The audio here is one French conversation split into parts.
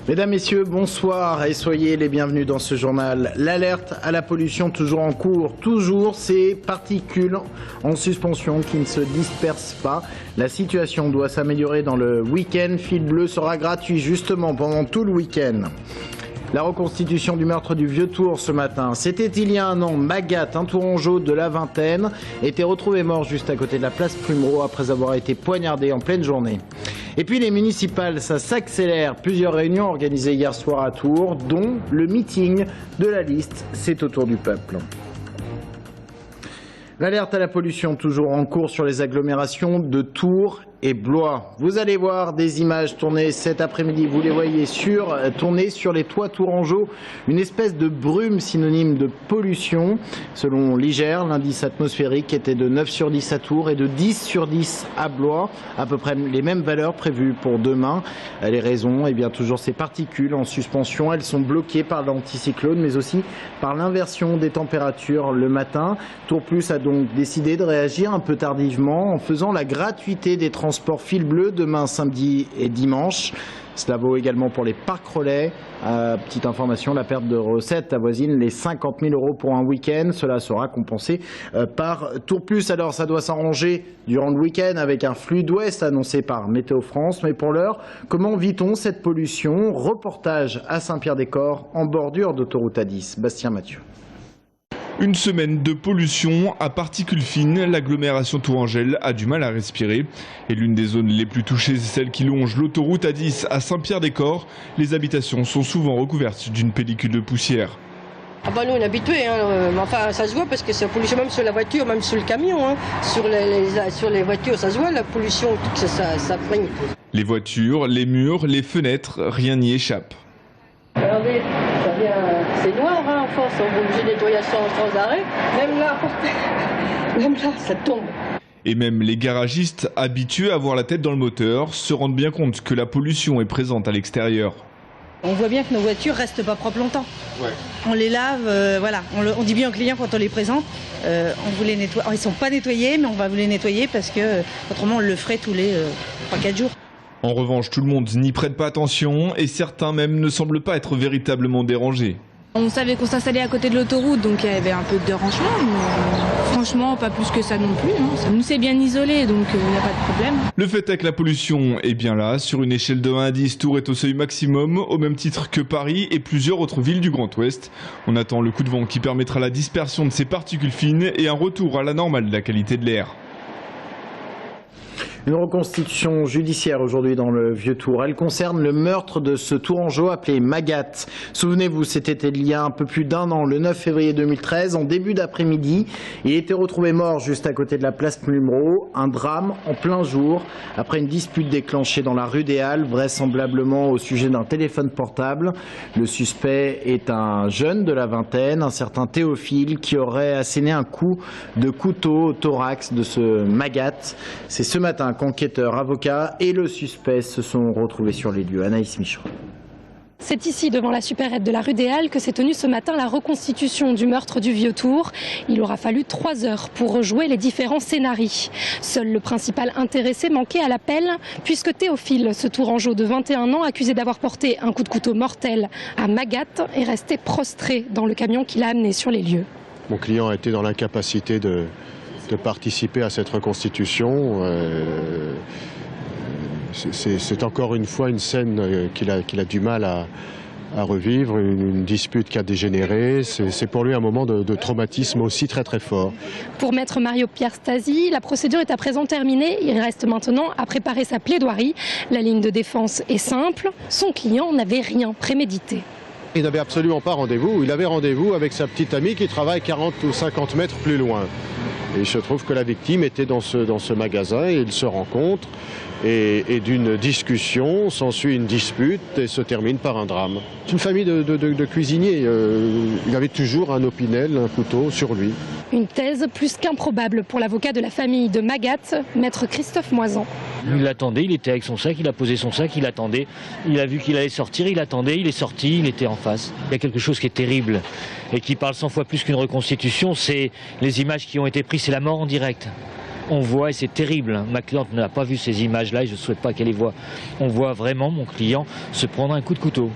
Mesdames, Messieurs, bonsoir et soyez les bienvenus dans ce journal. L'alerte à la pollution toujours en cours, toujours ces particules en suspension qui ne se dispersent pas. La situation doit s'améliorer dans le week-end. Fil bleu sera gratuit justement pendant tout le week-end. La reconstitution du meurtre du Vieux-Tour ce matin. C'était il y a un an. Magat, un tourangeau de la vingtaine, était retrouvé mort juste à côté de la place Plumereau après avoir été poignardé en pleine journée. Et puis les municipales, ça s'accélère. Plusieurs réunions organisées hier soir à Tours, dont le meeting de la liste C'est au tour du peuple. L'alerte à la pollution toujours en cours sur les agglomérations de Tours et Blois. Vous allez voir des images tournées cet après-midi, vous les voyez tournées sur les toits tourangeaux, une espèce de brume synonyme de pollution. Selon l'IGR, l'indice atmosphérique était de 9 sur 10 à Tours et de 10 sur 10 à Blois, à peu près les mêmes valeurs prévues pour demain. Les raisons, eh bien toujours ces particules en suspension, elles sont bloquées par l'anticyclone mais aussi par l'inversion des températures le matin. Tours Plus a donc décidé de réagir un peu tardivement en faisant la gratuité des transports fil bleu demain, samedi et dimanche. Cela vaut également pour les parcs relais. Petite information, la perte de recettes avoisine les 50 000 € pour un week-end. Cela sera compensé par Tours Plus. Alors ça doit s'arranger durant le week-end avec un flux d'ouest annoncé par Météo France. Mais pour l'heure, comment vit-on cette pollution? Reportage à Saint-Pierre-des-Corps en bordure d'autoroute A10. Bastien Mathieu. Une semaine de pollution à particules fines, l'agglomération tourangelle a du mal à respirer. Et l'une des zones les plus touchées, c'est celle qui longe l'autoroute A10 à Saint-Pierre-des-Corps. Les habitations sont souvent recouvertes d'une pellicule de poussière. Ah bah nous on est habitués, hein. Enfin ça se voit parce que c'est la pollution même sur la voiture, même sur le camion. Hein. Sur les voitures ça se voit la pollution, ça prenne. Les voitures, les murs, les fenêtres, rien n'y échappe. Regardez, ça vient, c'est noir hein, en force, on est obligé de nettoyer sans arrêt. Même là, ça tombe. Et même les garagistes, habitués à voir la tête dans le moteur, se rendent bien compte que la pollution est présente à l'extérieur. On voit bien que nos voitures restent pas propres longtemps. Ouais. On les lave, voilà. On dit bien aux clients quand on les présente, on vous les nettoie. Ils sont pas nettoyés, mais on va vous les nettoyer parce que autrement on le ferait tous les 3-4 jours. En revanche, tout le monde n'y prête pas attention et certains même ne semblent pas être véritablement dérangés. On savait qu'on s'installait à côté de l'autoroute, donc il y avait un peu de dérangement, mais franchement pas plus que ça non plus. Hein. Ça nous s'est bien isolé, donc il n'y a pas de problème. Le fait est que la pollution est bien là. Sur une échelle de 1 à 10, Tours est au seuil maximum, au même titre que Paris et plusieurs autres villes du Grand Ouest. On attend le coup de vent qui permettra la dispersion de ces particules fines et un retour à la normale de la qualité de l'air. Une reconstitution judiciaire aujourd'hui dans le Vieux-Tour. Elle concerne le meurtre de ce tourangeau appelé Magat. Souvenez-vous, c'était il y a un peu plus d'un an, le 9 février 2013, en début d'après-midi. Il était retrouvé mort juste à côté de la place Plumereau. Un drame en plein jour, après une dispute déclenchée dans la rue des Halles, vraisemblablement au sujet d'un téléphone portable. Le suspect est un jeune de la vingtaine, un certain Théophile, qui aurait asséné un coup de couteau au thorax de ce Magat. C'est ce matin qu'enquêteurs, avocats et le suspect se sont retrouvés sur les lieux. Anaïs Michaud. C'est ici, devant la supérette de la rue des Halles, que s'est tenue ce matin la reconstitution du meurtre du Vieux-Tour. Il aura fallu 3 heures pour rejouer les différents scénarios. Seul le principal intéressé manquait à l'appel, puisque Théophile, ce tourangeau de 21 ans, accusé d'avoir porté un coup de couteau mortel à Magat, est resté prostré dans le camion qui l'a amené sur les lieux. Mon client a été dans l'incapacité de participer à cette reconstitution. C'est encore une fois une scène qu'il a du mal à revivre, une dispute qui a dégénéré. C'est pour lui un moment de traumatisme aussi très très fort. Pour maître Mario-Pierre Stasi, la procédure est à présent terminée. Il reste maintenant à préparer sa plaidoirie. La ligne de défense est simple. Son client n'avait rien prémédité. Il n'avait absolument pas rendez-vous. Il avait rendez-vous avec sa petite amie qui travaille 40 ou 50 mètres plus loin. Et il se trouve que la victime était dans ce magasin et ils se rencontrent. Et d'une discussion s'ensuit une dispute et se termine par un drame. C'est une famille de cuisiniers. Il avait toujours un opinel, un couteau sur lui. Une thèse plus qu'improbable pour l'avocat de la famille de Magat, maître Christophe Moisan. Il attendait, il était avec son sac, il a posé son sac, il attendait. Il a vu qu'il allait sortir, il attendait, il est sorti, il était en face. Il y a quelque chose qui est terrible et qui parle 100 fois plus qu'une reconstitution, c'est les images qui ont été prises, c'est la mort en direct. On voit, et c'est terrible, hein, ma cliente n'a pas vu ces images-là et je ne souhaite pas qu'elle les voie. On voit vraiment mon client se prendre un coup de couteau.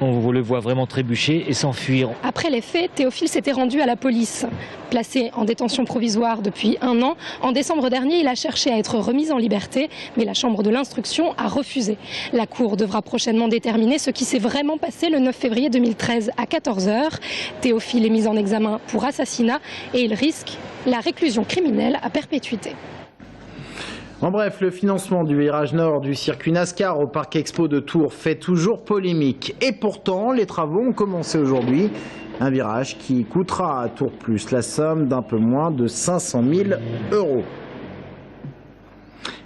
On le voit vraiment trébucher et s'enfuir. Après les faits, Théophile s'était rendu à la police. Placé en détention provisoire depuis 1 an, en décembre dernier, il a cherché à être remis en liberté, mais la chambre de l'instruction a refusé. La cour devra prochainement déterminer ce qui s'est vraiment passé le 9 février 2013 à 14 h. Théophile est mis en examen pour assassinat et il risque la réclusion criminelle à perpétuité. En bref, le financement du virage nord du circuit NASCAR au Parc Expo de Tours fait toujours polémique. Et pourtant, les travaux ont commencé aujourd'hui. Un virage qui coûtera à Tours Plus la somme d'un peu moins de 500 000 €.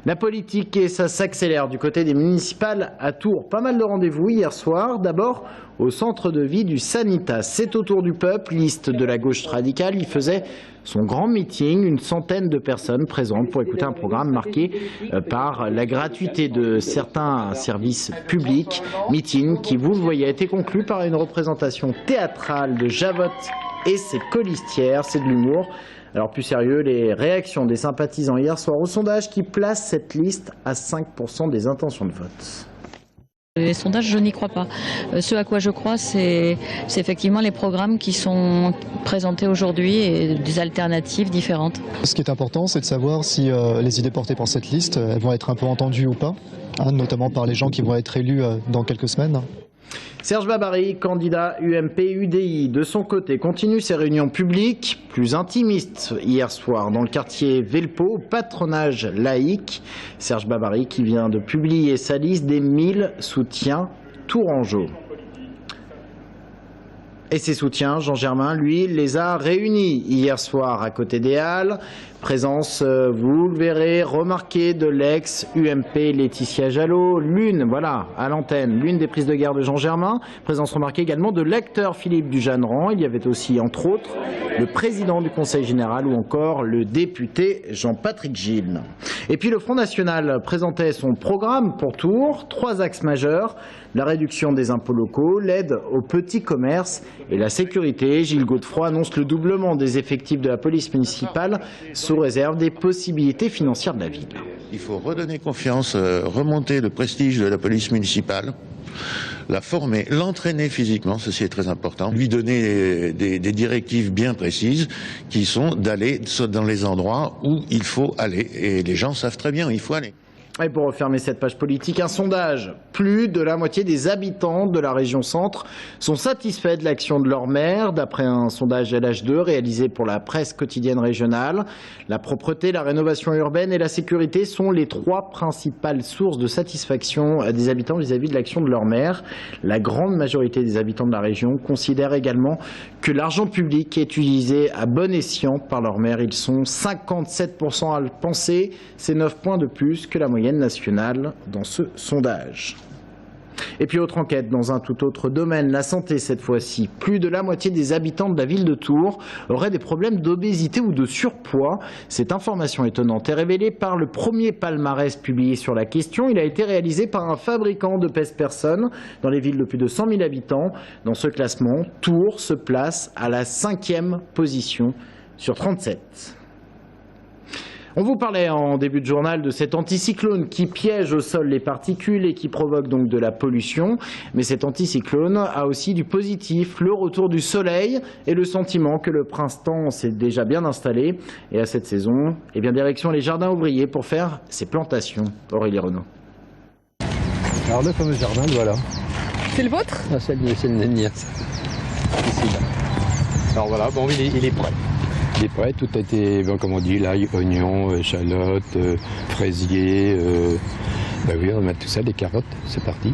La politique, et ça s'accélère du côté des municipales à Tours. Pas mal de rendez-vous hier soir. D'abord au centre de vie du Sanitas. C'est au tour du peuple, liste de la gauche radicale. Il faisait son grand meeting, une centaine de personnes présentes pour écouter un programme marqué par la gratuité de certains services publics. Meeting qui, vous le voyez, a été conclu par une représentation théâtrale de Javotte et ses colistières. C'est de l'humour. Alors plus sérieux, les réactions des sympathisants hier soir au sondage qui place cette liste à 5% des intentions de vote. Les sondages, je n'y crois pas. Ce à quoi je crois, c'est effectivement les programmes qui sont présentés aujourd'hui et des alternatives différentes. Ce qui est important, c'est de savoir si les idées portées par cette liste elles vont être un peu entendues ou pas, hein, notamment par les gens qui vont être élus dans quelques semaines. Serge Babary, candidat UMP-UDI, de son côté, continue ses réunions publiques plus intimistes hier soir dans le quartier Velpeau, patronage laïque. Serge Babary qui vient de publier sa liste des 1000 soutiens tourangeaux. Et ses soutiens, Jean Germain, lui, les a réunis hier soir à côté des Halles. Présence, vous le verrez, remarquée de l'ex-UMP Laetitia Jalot, l'une, voilà, à l'antenne, l'une des prises de guerre de Jean Germain. Présence remarquée également de l'acteur Philippe Dujanran. Il y avait aussi, entre autres, le président du Conseil général ou encore le député Jean-Patrick Gilles. Et puis le Front National présentait son programme pour Tours, 3 axes majeurs. La réduction des impôts locaux, l'aide aux petits commerces et la sécurité. Gilles Godefroy annonce le doublement des effectifs de la police municipale sous réserve des possibilités financières de la ville. Il faut redonner confiance, remonter le prestige de la police municipale, la former, l'entraîner physiquement, ceci est très important, lui donner des directives bien précises qui sont d'aller dans les endroits où il faut aller. Et les gens savent très bien où il faut aller. Et pour refermer cette page politique, un sondage. Plus de la moitié des habitants de la région centre sont satisfaits de l'action de leur maire, d'après un sondage LH2 réalisé pour la presse quotidienne régionale. La propreté, la rénovation urbaine et la sécurité sont les 3 principales sources de satisfaction des habitants vis-à-vis de l'action de leur maire. La grande majorité des habitants de la région considèrent également que l'argent public est utilisé à bon escient par leur maire. Ils sont 57% à le penser. C'est 9 points de plus que la moyenne nationale dans ce sondage. Et puis autre enquête dans un tout autre domaine, la santé cette fois-ci. Plus de la moitié des habitants de la ville de Tours auraient des problèmes d'obésité ou de surpoids. Cette information étonnante est révélée par le premier palmarès publié sur la question. Il a été réalisé par un fabricant de pèse-personnes dans les villes de plus de 100 000 habitants. Dans ce classement, Tours se place à la 5e position sur 37. On vous parlait en début de journal de cet anticyclone qui piège au sol les particules et qui provoque donc de la pollution. Mais cet anticyclone a aussi du positif, le retour du soleil et le sentiment que le printemps s'est déjà bien installé. Et à cette saison, eh bien, direction les jardins ouvriers pour faire ces plantations. Aurélie Renaud. Alors le fameux jardin, voilà. C'est le vôtre? Ah, c'est le mien. Ici, là. Alors voilà, bon, il est prêt. Il est prêt, tout a été, comme on dit, l'ail, oignons, échalotes, fraisiers. Ben oui, on va mettre tout ça, des carottes, c'est parti.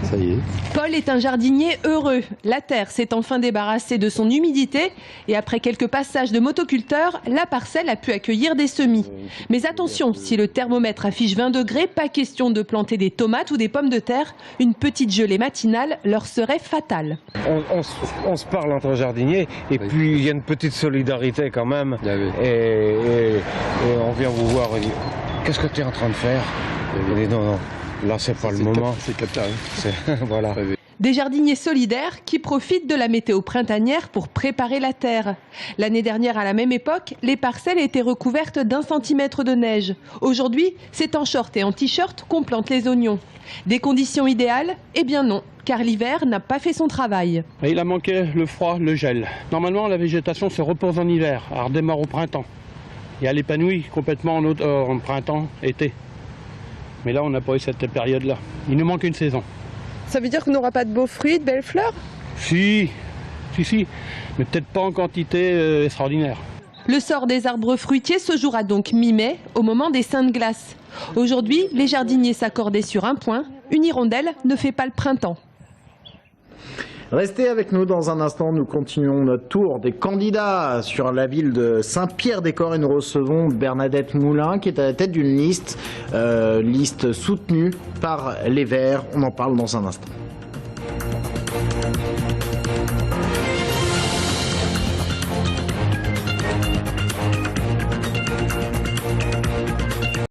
Ça y est. Paul est un jardinier heureux. La terre s'est enfin débarrassée de son humidité et après quelques passages de motoculteurs, la parcelle a pu accueillir des semis. Mais attention, si le thermomètre affiche 20 degrés, pas question de planter des tomates ou des pommes de terre. Une petite gelée matinale leur serait fatale. On se parle entre jardiniers et puis il y a une petite solidarité quand même. Et on vient vous voir et dit qu'est-ce que tu es en train de faire? Et non, là c'est pas le moment. C'est Qatar. Voilà. Des jardiniers solidaires qui profitent de la météo printanière pour préparer la terre. L'année dernière, à la même époque, les parcelles étaient recouvertes d'1 centimètre de neige. Aujourd'hui, c'est en short et en t-shirt qu'on plante les oignons. Des conditions idéales? Eh bien non, car l'hiver n'a pas fait son travail. Il a manqué le froid, le gel. Normalement, la végétation se repose en hiver, elle redémarre au printemps. Et elle épanouit complètement en printemps, été. Mais là, on n'a pas eu cette période-là. Il nous manque une saison. Ça veut dire qu'on n'aura pas de beaux fruits, de belles fleurs? Si, mais peut-être pas en quantité extraordinaire. Le sort des arbres fruitiers se jouera donc mi-mai, au moment des saintes glaces. Aujourd'hui, les jardiniers s'accordaient sur un point, une hirondelle ne fait pas le printemps. Restez avec nous dans un instant, nous continuons notre tour des candidats sur la ville de Saint-Pierre-des-Corps et nous recevons Bernadette Moulin qui est à la tête d'une liste soutenue par les Verts. On en parle dans un instant.